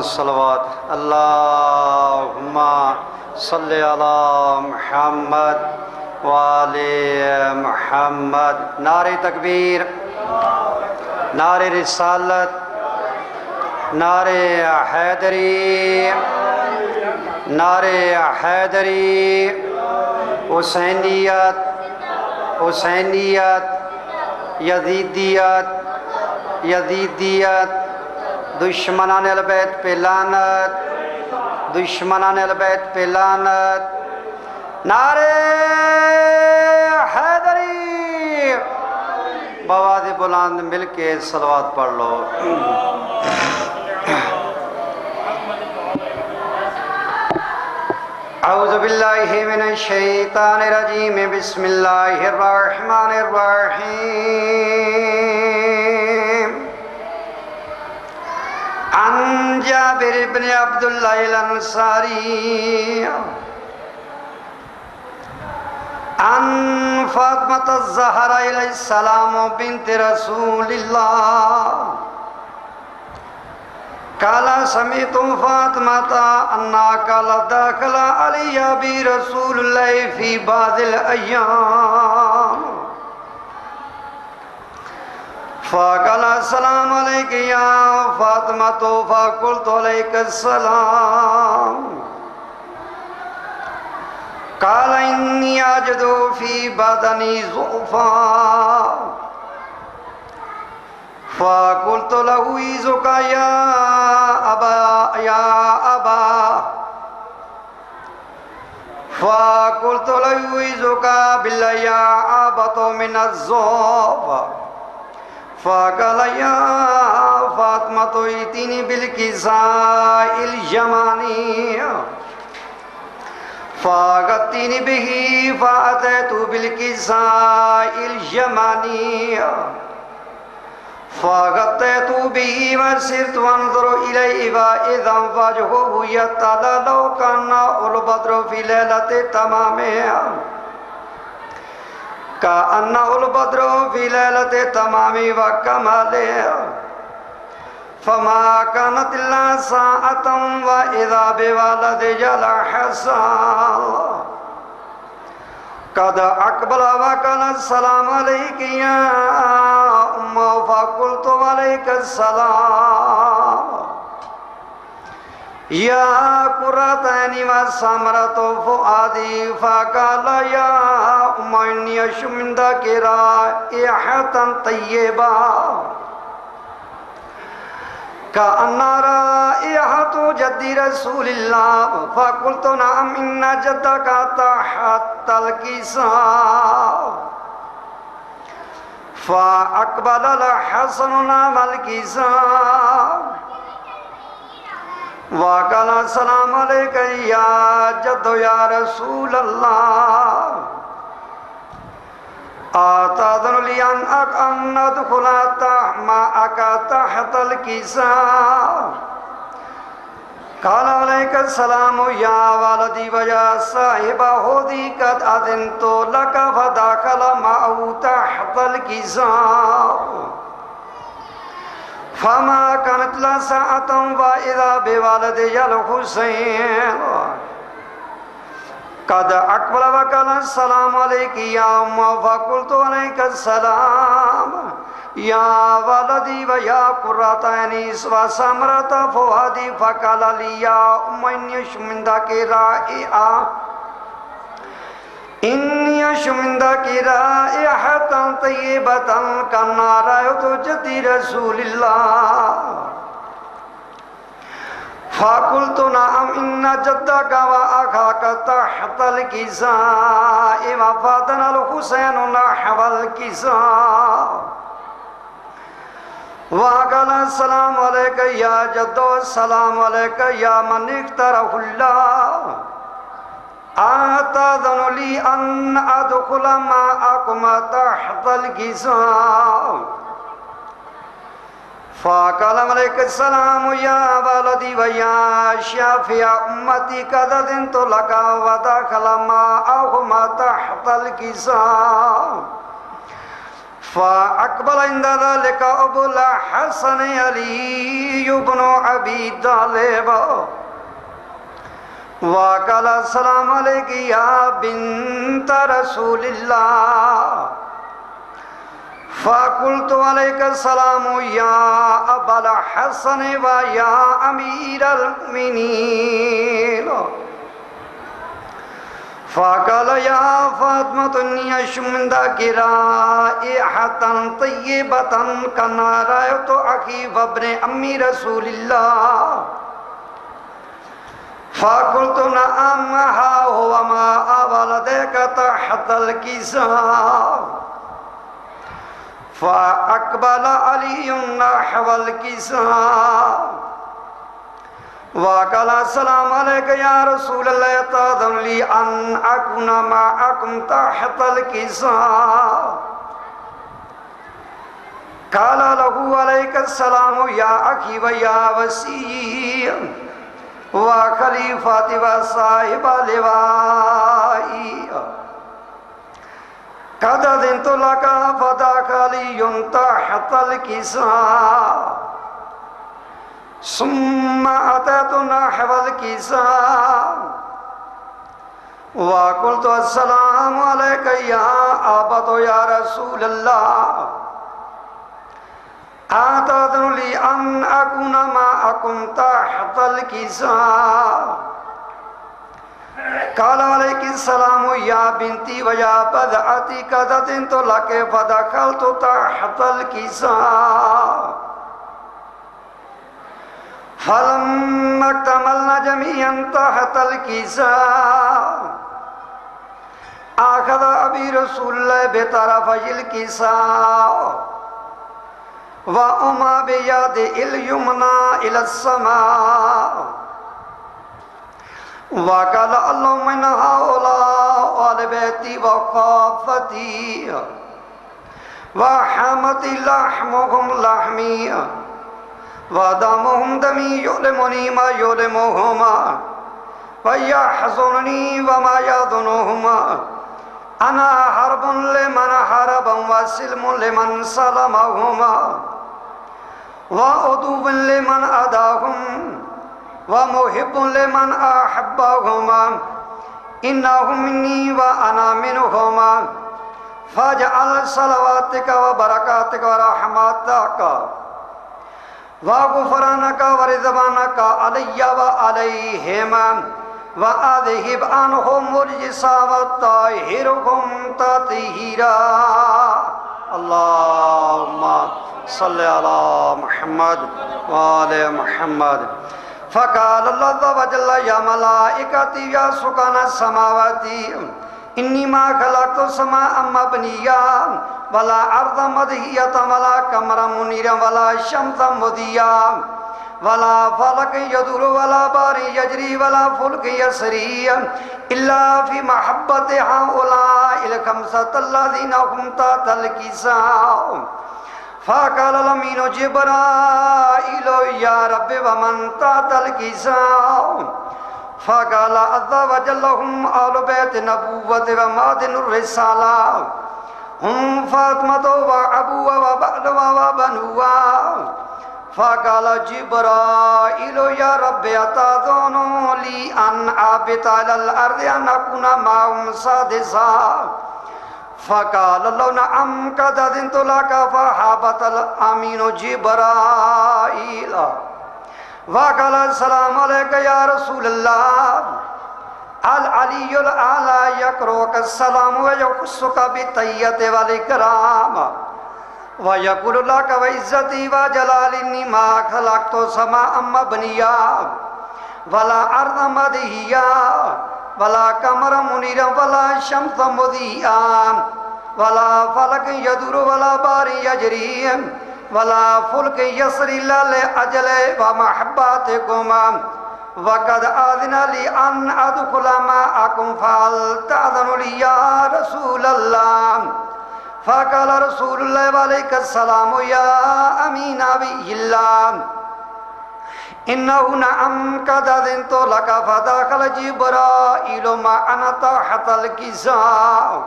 صلوات اللہم صلی علی محمد وآل محمد۔ نعرہ تکبیر، نعرہ رسالت، نعرہ حیدری، نعرہ حیدری، حسینیت، حسینیت، یزیدیت، یزیدیت، دشمنان اہل بیت پہ لعنت، دشمنان اہل بیت پہ لعنت۔ نعرہ حیدری، بآواز بلند مل کے صلوات پڑھ لو۔ اعوذ باللہ من الشیطان الرجیم، بسم اللہ الرحمن الرحیم۔ عن جابر بن عبداللہ الانصاری عن فاطمة الزہرا علیہ السلام بنت رسول اللہ قال سمعت فاطمة أنها قالت دخل علي أبي رسول الله في بعض الأيام فقال السلام عليك يا فاطمة فقلت عليك السلام قال إني أجد في بدني ضعفا فقلت له إيزك يا أبا فقلت له إيزك بالله يا أبط من الضعف فقال يا فاطمة ائتني بالكساء اليماني فأغطني به فأتيت بالكساء اليماني فغطيت به وسرت وانظر إليه وإذا وجهه يتلألأ كأنه البدر في ليلة تمامها كأنه البدر في ليلة تمام وكمالها فما كانت إلا ساعة وإذا بولدي الحسن قد أقبل وقال السلام عليك يا أم فقلت عليك السلام يا قرة عيني وثمرة فؤادي فقال يا أم إني أشم عندك رائحة طيبة كأن رائحة جد رسول الله فقلت نعم إن جدك تحت الكساء فأقبل الحسن نام الكساء وقال السلام عليك يا جد يا رسول الله أتأذن لي أن أدخل معك تحت الكساء قال عليك السلام يا ولدي ويا صاحب هودي قد أذنت لك فدخل معه تحت الكساء فما كانت لا ساعة وإذا بولدي الحسين قد أقبل وقال السلام عليك يا أم فقلت عليك السلام يا ولدي ويا قرة عيني وثمرة فؤادي فقال لي يا أم إني أشم عندك رائحة إني أشم عندك رائحة طيبة كأن رائحة جد رسول الله فقلت نعم إن جدك وأخاك تحت الكساء وفاتنا الحسين نحو الكساء وقال السلام عليك يا جد السلام عليك يا من اختاره الله أتأذن لي أن أدخل معكم تحت الكساء فقال عليك السلام يا ولدي ويا شافع أمتي قد أذنت لك ودخل معهما تحت الكساء فأقبل عند ذلك أبو الحسن علي بن أبي طالب وقال السلام عليك يا بنت رسول الله فقلت عليك السلام يا أبا الحسن ويا أمير المؤمنين فقال يا فاطمة إني أشمدك رائحة طيبة كما رأيت أخي وابن أمي رسول الله فقلت نعم ها هو ما ولدك تحت الكساء فأقبل علي نحو الكساء وقال السلام عليك يا رسول الله تأذن لي أن أكون معكم تحت الكساء قال له عليك السلام يا أخي ويا وسيع وخليفة وصاحب لوائي قد أذنت لك فذاك علي تحت الكساء ثم أتيت نحو الكساء وقلت السلام عليك يا أبت يا رسول الله أتأذن لي أن أكون معكم تحت الكساء قال عليك السلام يا بنتي ويا بدعتي قد أذنت لك فدخلت تحت الكساء فلما اكتملنا جميعا تحت الكساء أخذ أبي رسول الله بطرفي الكساء وأما بيد اليمنى إلى السماء وقال اللهم إن هؤلاء آل بيتي وخافتي وحمتي لحمهم لحمي ودمهم دمي يؤلمني ما يؤلمهما ويحزنني وما يحزنهما أنا حرب لمن حرب وسلم لمن سلمهما وعدو لمن أداهم ومحب لمن أحبهما إنهم مني وأنا منهما فاجعل صلواتك وبركاتك ورحمتك وغفرانك ورضوانك علي وعليهما وأذهب عنهم الرجس وطهرهم تطهيرا اللهم صل على محمد وآل محمد فقال الله عز وجل يا ملائكتي يا سكان السماوات إني ما خلقت السماء مبنيا ولا أرض مدهية ولا قمرا منيرا ولا شمس مضيا ولا فلك يدور ولا بار يجري ولا فلك يسري إلا في محبة هؤلاء الخمسة الذين هم تحت الكساء فقال الأمين جبرائيل يا رب ومن تحت الكساء فقال عز وجل هم آل بيت نبوة ومعدن الرسالة هم فاطمة وأبوها وبعلها وبنوها فقال جبرائيل يا رب أتأذن لي أن أبت على الأرض أن أكون معهم سادسا فقال الله نعم قد أذنت لك فهبط الأمين جبرائيل وقال السلام عليك يا رسول الله العلي الأعلى يقرؤك السلام ويخصك بالتحية والإكرام ويقول لك وعزتي وجلالي إني ما خلقت سماء مبنيا ولا أرض مدهيا ولا قمر منيرا ولا شمس مضيئا ولا فلك يدور ولا بار يجري ولا فلك يسري إلا لأجل ومحبتكما وقد آذن لي أن أدخل معكم فهل تأذن لي يا رسول الله فقال رسول الله وعليك السلام يا أمين نبي الله إنه نعم قد أذنت لك فدخل جبرائيل معنا تحت الكساء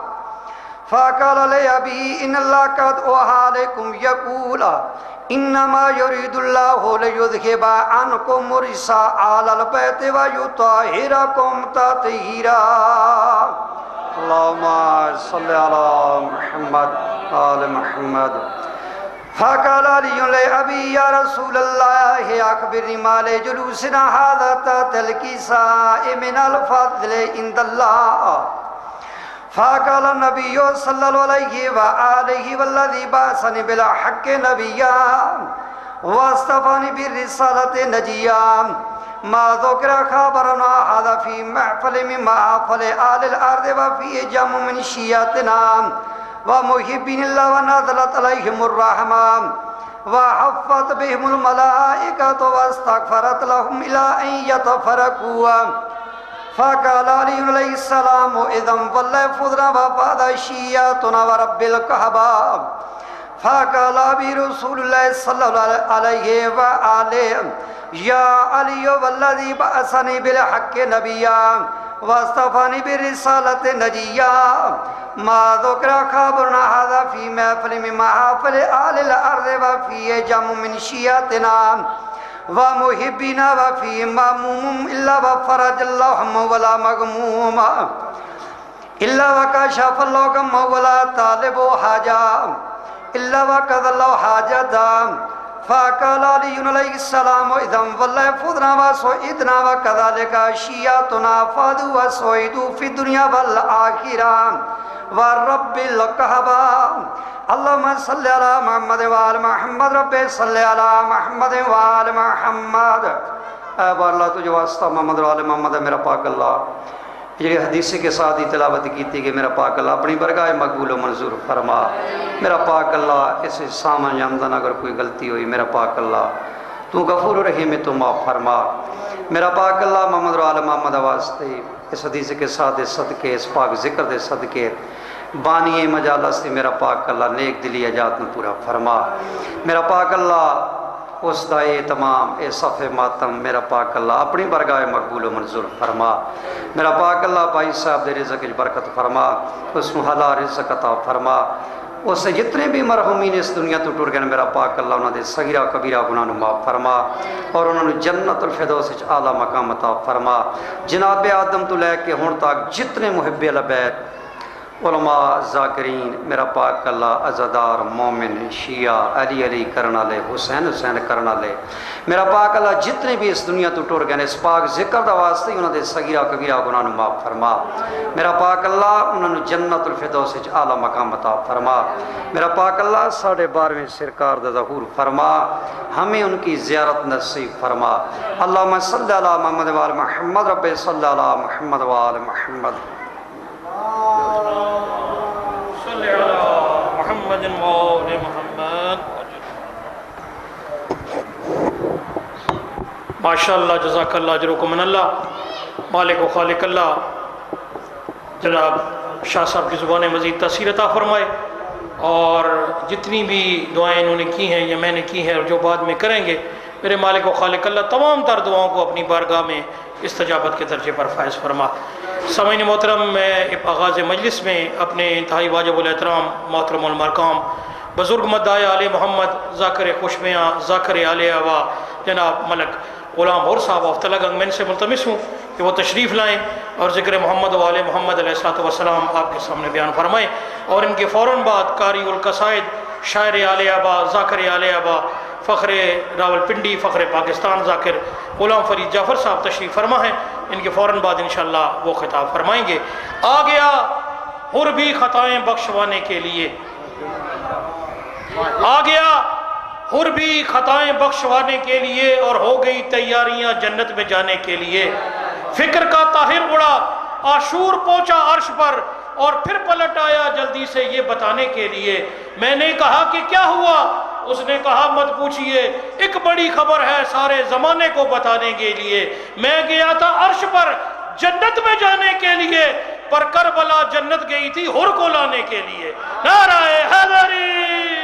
فقال لأبي إن الله قد أوحى عليكم يقول إنما يريد الله ليذهب عنكم الرجس أهل البيت ويطهركم تطهيرا اللهم صل على محمد وآل محمد فقال علي لأبي يا رسول الله أخبرني ما لجلوسنا هذا تحت الكساء من الفضل عند الله فقال النبي صلى الله عليه وآله والذي بعثني بالحق نبيا واصطفاني بالرسالة نجيا ما ذكر خبرنا هذا في محفل من محافل آل الأرض وفي جمع من شيعتنا ومحبين الله ونزلت عليهم الرحمة وحفت بهم الملائكة واستغفرت لهم إلى أن يتفرقوا فقال علي عليه السلام إذن فليفضنا وفاد شيعتنا ورب الكعبة فقال أبي رسول الله صلى الله عليه وآله يا علي والذي بعثني بالحق نبيا واصطفاني بالرسالة نجيا ما ذكر خبرنا هذا في محفل من محافل آل الأرض وفي جمع من شيعتنا ومحبنا وفي ماموم إلا وفرج الله هم ولا مغموم إلا وكشف الله غم ولا طالب حاجة إلا وقضى الله حاجة فقال علي عليه السلام إذن فليفضنا وسعدنا وكذلك شيعتنا فادوا وسعدوا في الدنيا والآخرة والرب الكعبة اللهم صل على محمد وآل محمد رب صل على محمد وآل محمد اے بار اللہ تجھے واسطہ محمد وآل محمد میرا پاک اللہ یہ حدیث کے ساتھ ہی تلاوت کی کہ میرا پاک اللہ اپنی برگاہ مقبول و منظور فرما میرا پاک اللہ اس سامان یامدن اگر کوئی غلطی ہوئی میرا پاک اللہ تو غفور و رحیم تو معاف فرما میرا پاک اللہ محمد وآل محمد واسطے اس حدیث کے ساتھ صدقے اس پاک ذکر دے صدقے بانی مجالس سے میرا پاک اللہ نیک دلی اجات میں پورا فرما میرا پاک اللہ اس دائے تمام اے صف ماتم میرا پاک اللہ اپنی برگاہ مقبول و منظور فرما میرا پاک اللہ بھائی صاحب دے رزق برکت فرما اس میں حلال رزق عطا فرما اس سے جتنے بھی مرحومین اس دنیا تو ٹر گئے میرا پاک اللہ انہوں نے صغیرہ کبیرہ گناہ نو معاف فرما اور انہوں نے جنت الفردوس وچ اعلیٰ مقام عطا فرما جناب آدم تو لے کے ہن تک جتنے محب اہل بیت علماء ذاکرین میرا پاک اللہ عزادار مومن شیعہ علی علی کرنا لے حسین حسین کرنا لے میرا پاک اللہ جتنے بھی اس دنیا تو ٹر گئے اس پاک ذکر دا واسطے انہوں نے صغیرہ کبیرہ گناہ نو معاف فرما میرا پاک اللہ انہوں نے جنت الفردوس وچ اعلیٰ مقام عطا فرما میرا پاک اللہ 12.5 سرکار دا ظہور فرما ہمیں ان کی زیارت نصیب فرما اللہم صلی علی محمد وآل محمد رب صلی علی محمد وآل محمد صلی علی محمد وآل محمد ماشاءاللہ جزاک اللہ اجرکم من اللہ مالک و خالق اللہ جناب شاہ صاحب کی زبان مزید تاثیر عطا فرمائے اور جتنی بھی دعائیں انہوں نے کی ہیں یا میں نے کی ہیں اور جو بعد میں کریں گے میرے مالک و خالق اللہ تمام تر دعاؤں کو اپنی بارگاہ میں استجابت کے درجے پر فائز فرما سامعین محترم میں آغاز مجلس میں اپنے انتہائی واجب الاحترام محترم المرکام بزرگ مدعی آل محمد ذاکر خوشمیاں ذاکر آل آبا جناب ملک غلام اور صاحب آفتہ گنگ میں ان سے ملتمس ہوں کہ وہ تشریف لائیں اور ذکر محمد و آل محمد علیہ السلام آپ کے سامنے بیان فرمائیں اور ان کے فوراً بعد قاری القصائد شاعر آل آبا ذاکر آل آبا فخر راول پنڈی فخر پاکستان ذاکر غلام فرید جعفر صاحب تشریف فرما ہیں ان کے فوراً بعد انشاءاللہ وہ خطاب فرمائیں گے آ گیا حر بھی خطائیں بخشوانے کے لیے آ گیا حر بھی خطائیں بخشوانے کے لیے اور ہو گئی تیاریاں جنت میں جانے کے لیے فکر کا طاہر اڑا عاشور پہنچا عرش پر اور پھر پلٹ آیا جلدی سے یہ بتانے کے لیے میں نے کہا کہ کیا ہوا اس نے کہا مت پوچھئے ایک بڑی خبر ہے سارے زمانے کو بتانے کے لیے میں گیا تھا عرش پر جنت میں جانے کے لیے پر کربلا جنت گئی تھی حر کو لانے کے لیے نعرہ حیدری